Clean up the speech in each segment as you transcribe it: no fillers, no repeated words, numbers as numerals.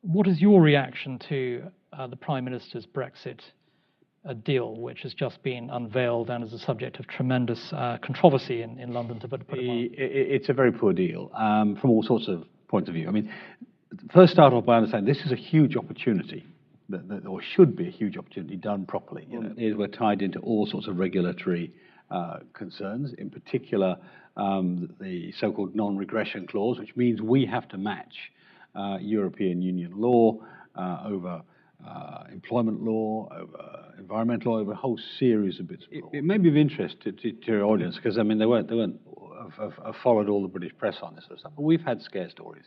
What is your reaction to the Prime Minister's Brexit deal, which has just been unveiled and is a subject of tremendous controversy in London, to put it mildly? It's a very poor deal from all sorts of points of view. I mean, first start off by understanding this is a huge opportunity, or should be a huge opportunity done properly. We're tied into all sorts of regulatory concerns, in particular the so-called non-regression clause, which means we have to match European Union law over employment law, over environmental law, over a whole series of bits. It may be of interest to your audience, because I mean they weren't have followed all the British press on this sort of stuff. But we've had scare stories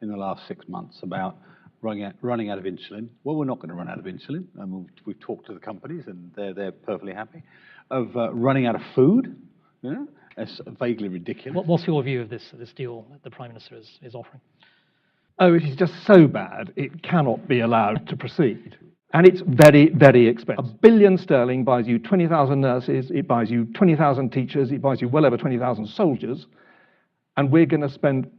in the last 6 months about running out of insulin. Well, we're not going to run out of insulin, and we've talked to the companies, and they're perfectly happy. Of running out of food, it's vaguely ridiculous. What's your view of this deal that the Prime Minister is offering? Oh, it is just so bad, it cannot be allowed to proceed. And it's very, very expensive. £1 billion buys you 20,000 nurses, it buys you 20,000 teachers, it buys you well over 20,000 soldiers, and we're going to spend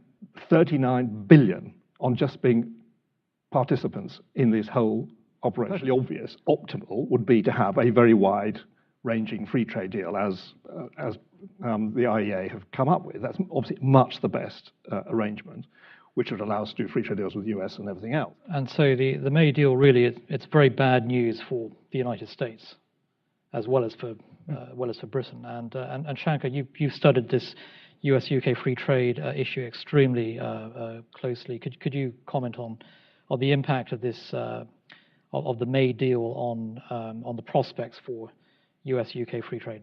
39 billion on just being participants in this whole operation. Perfectly obvious, optimal would be to have a very wide-ranging free trade deal, as the IEA have come up with. That's obviously much the best arrangement, which would allow us to do free trade deals with the US and everything else. And so the May deal really, it's very bad news for the United States, as well as for Britain. And Shankar, you've studied this US-UK free trade issue extremely closely. Could you comment on the impact of this of the May deal on the prospects for US-UK free trade?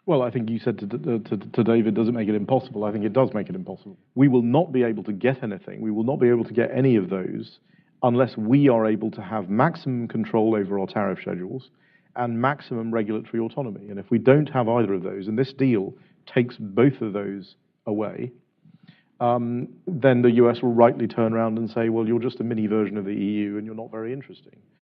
Well, I think you said to David, does it make it impossible? I think it does make it impossible. We will not be able to get anything. We will not be able to get any of those unless we are able to have maximum control over our tariff schedules and maximum regulatory autonomy. And if we don't have either of those, and this deal takes both of those away, then the US will rightly turn around and say, well, you're just a mini version of the EU and you're not very interesting.